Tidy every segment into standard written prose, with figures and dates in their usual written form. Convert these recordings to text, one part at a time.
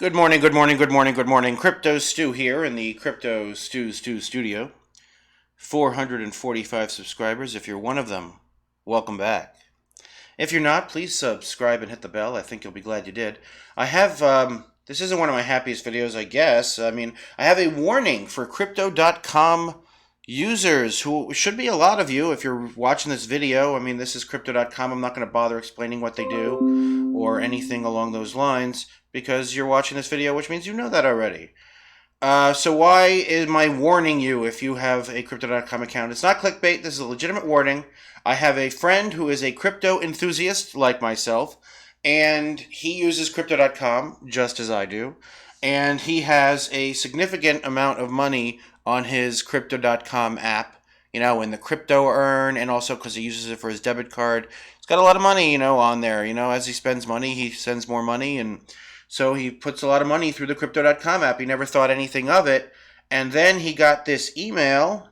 Good morning, good morning, good morning, good morning. Crypto Stu here in the Crypto Stu studio. 445 subscribers. If you're one of them, welcome back. If you're not, please subscribe and hit the bell. I think you'll be glad you did. I have, this isn't one of my happiest videos, I guess. I have a warning for Crypto.com users, who should be a lot of you if you're watching this video. This is Crypto.com. I'm not going to bother explaining what they do or anything along those lines because you're watching this video, which means you know that already. So why am I warning you if you have a Crypto.com account? It's not clickbait. This is a legitimate warning. I have a friend who is a crypto enthusiast like myself, and he uses Crypto.com just as I do, and he has a significant amount of money on his Crypto.com app, in the crypto earn, and also because he uses it for his debit card. He's got a lot of money, on there. As he spends money, he sends more money, and so he puts a lot of money through the Crypto.com app. He never thought anything of it. And then he got this email.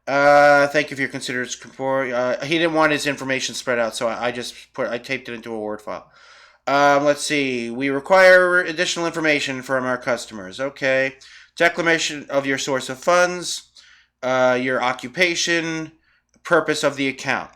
Thank you for your considered support. He didn't want his information spread out, so I taped it into a Word file. Let's see. We require additional information from our customers. Okay. Declaration of your source of funds, your occupation, purpose of the account.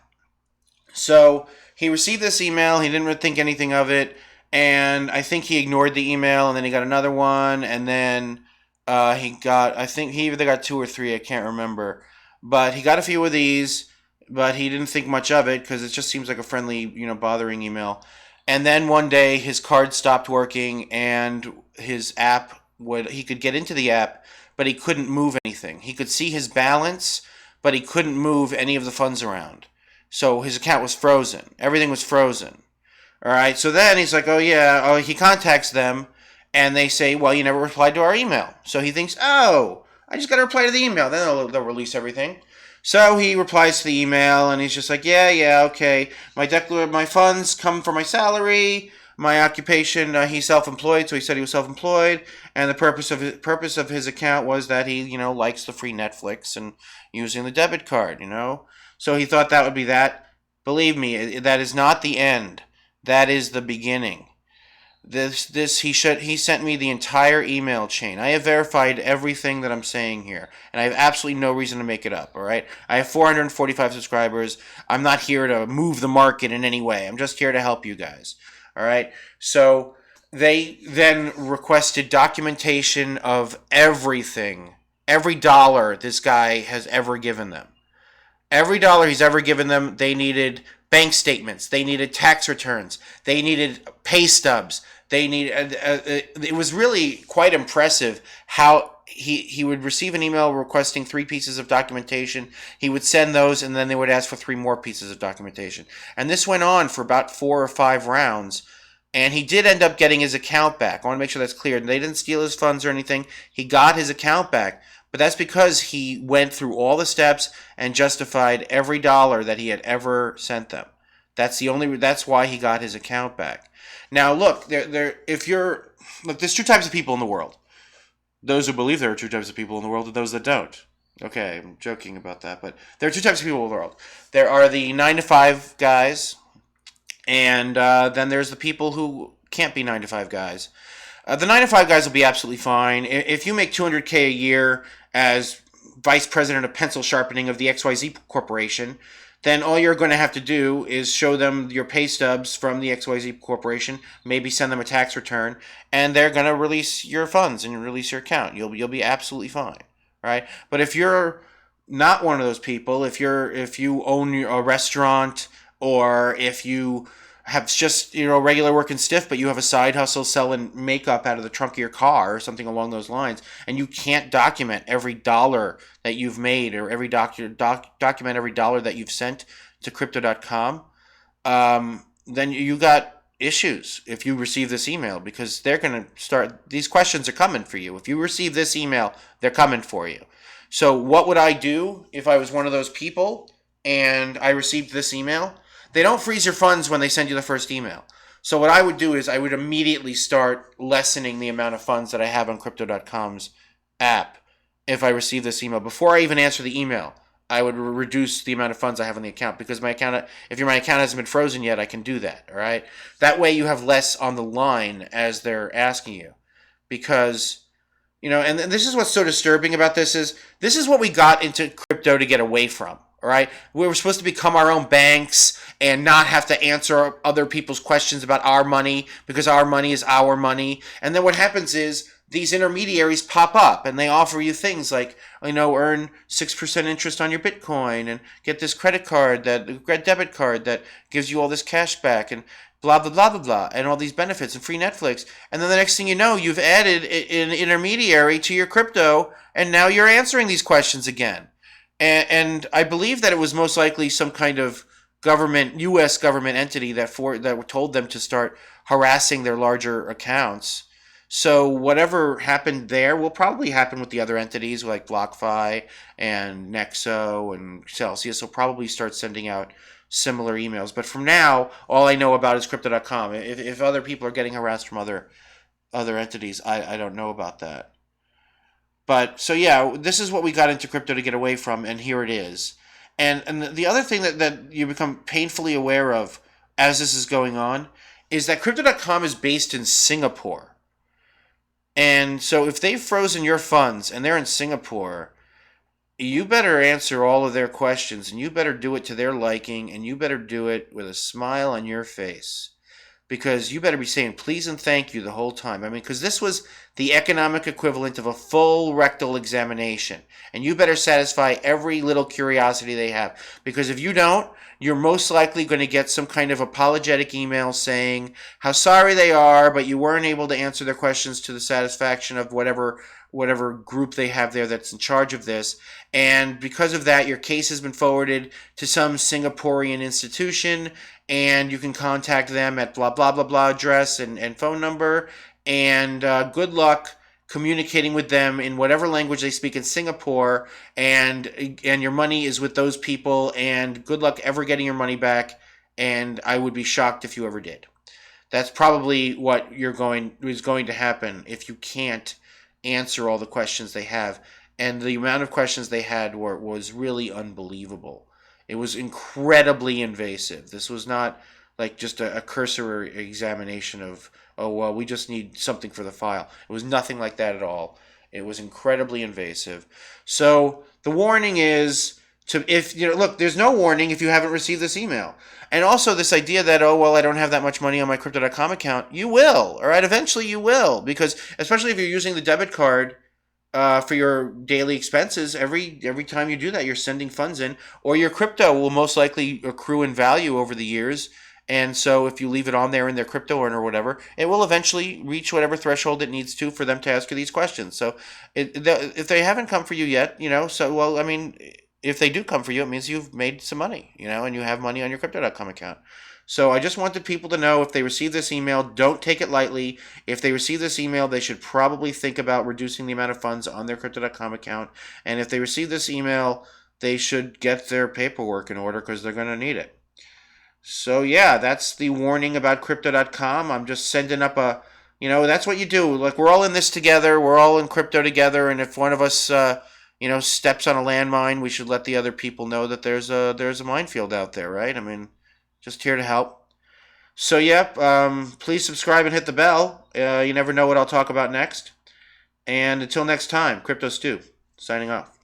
So he received this email. He didn't really think anything of it. And I think he ignored the email, and then he got another one, and then I think he either got two or three, I can't remember. But he got a few of these, but he didn't think much of it because it just seems like a friendly, bothering email. And then one day his card stopped working, and his app he could get into the app, but he couldn't move anything. He could see his balance, but he couldn't move any of the funds around. So his account was frozen. Everything was frozen. All right, so then he's like, he contacts them, and they say, well, you never replied to our email. So he thinks, I just got to reply to the email. Then they'll release everything. So he replies to the email, and he's just like, okay. My funds come from my salary, my occupation. He's self-employed, so he said he was self-employed, and the purpose of his account was that he, likes the free Netflix and using the debit card, So he thought that would be that. Believe me, that is not the end. That is the beginning. He sent me the entire email chain. I have verified everything that I'm saying here, and I have absolutely no reason to make it up, all right? I have 445 subscribers. I'm not here to move the market in any way. I'm just here to help you guys, all right? So they then requested documentation of everything, every dollar this guy has ever given them. Every dollar he's ever given them, they needed bank statements, they needed tax returns, they needed pay stubs, it was really quite impressive how he would receive an email requesting 3 pieces of documentation. He would send those, and then they would ask for 3 more pieces of documentation. And this went on for about 4 or 5 rounds, and he did end up getting his account back. I want to make sure that's clear. They didn't steal his funds or anything. He got his account back. But that's because he went through all the steps and justified every dollar that he had ever sent them. That's why he got his account back. Now, look, there's 2 types of people in the world. Those who believe there are 2 types of people in the world and those that don't. Okay, I'm joking about that, but there are 2 types of people in the world. There are the 9-to-5 guys, and then there's the people who can't be 9-to-5 guys. The 9-to-5 guys will be absolutely fine. If you make $200K a year as vice president of pencil sharpening of the XYZ Corporation, then all you're going to have to do is show them your pay stubs from the XYZ Corporation, maybe send them a tax return, and they're going to release your funds and release your account. You'll be absolutely fine, right? But if you're not one of those people, if you own a restaurant, or if you have just, regular working stiff, but you have a side hustle selling makeup out of the trunk of your car or something along those lines, and you can't document every dollar that you've made or every document every dollar that you've sent to Crypto.com, then you got issues if you receive this email, because they're going to start, these questions are coming for you. If you receive this email, they're coming for you. So what would I do if I was one of those people and I received this email? They don't freeze your funds when they send you the first email. So what I would do is I would immediately start lessening the amount of funds that I have on Crypto.com's app if I receive this email. Before I even answer the email, I would reduce the amount of funds I have on the account, because my account, if my account hasn't been frozen yet, I can do that. All right. That way you have less on the line as they're asking you, because and this is what's so disturbing about this is what we got into crypto to get away from. All right. We were supposed to become our own banks and not have to answer other people's questions about our money, because our money is our money. And then what happens is these intermediaries pop up and they offer you things like, earn 6% interest on your Bitcoin and get this debit card that gives you all this cash back and blah, blah, blah, blah, blah, and all these benefits and free Netflix. And then the next thing you know, you've added an intermediary to your crypto, and now you're answering these questions again. And I believe that it was most likely some kind of U.S. government entity that told them to start harassing their larger accounts. So whatever happened there will probably happen with the other entities like BlockFi and Nexo and Celsius. Will probably start sending out similar emails. But from now, all I know about is Crypto.com. If other people are getting harassed from other entities, I don't know about that. But so yeah, this is what we got into crypto to get away from, and here it is. And the other thing that you become painfully aware of as this is going on is that Crypto.com is based in Singapore. And so if they've frozen your funds and they're in Singapore, you better answer all of their questions, and you better do it to their liking, and you better do it with a smile on your face, because you better be saying please and thank you the whole time. I mean, because this was the economic equivalent of a full rectal examination, and you better satisfy every little curiosity they have, because if you don't, you're most likely going to get some kind of apologetic email saying how sorry they are, but you weren't able to answer their questions to the satisfaction of whatever group they have there that's in charge of this. And because of that, your case has been forwarded to some Singaporean institution, and you can contact them at blah, blah, blah, blah address and phone number. And good luck communicating with them in whatever language they speak in Singapore. And your money is with those people. And good luck ever getting your money back. And I would be shocked if you ever did. That's probably what is going to happen if you can't answer all the questions they have. And the amount of questions they had was really unbelievable. It was incredibly invasive. This was not like just a cursory examination of, oh, well, we just need something for the file. It was nothing like that at all. It was incredibly invasive. So the warning is look, there's no warning if you haven't received this email. And also this idea that, oh, well, I don't have that much money on my Crypto.com account. You will, all right? Eventually you will, because especially if you're using the debit card for your daily expenses, every time you do that, you're sending funds in, or your crypto will most likely accrue in value over the years. And so if you leave it on there in their crypto or whatever, it will eventually reach whatever threshold it needs to for them to ask you these questions. So if they haven't come for you yet, well, I mean, if they do come for you, it means you've made some money, and you have money on your Crypto.com account. So I just wanted people to know, if they receive this email, don't take it lightly. If they receive this email, they should probably think about reducing the amount of funds on their Crypto.com account. And if they receive this email, they should get their paperwork in order, because they're going to need it. So yeah, that's the warning about Crypto.com. I'm just sending up that's what you do. Like, we're all in this together. We're all in crypto together. And if one of us, steps on a landmine, we should let the other people know that there's a minefield out there, right? I mean, just here to help. So, yep, please subscribe and hit the bell. You never know what I'll talk about next. And until next time, Crypto Stu, signing off.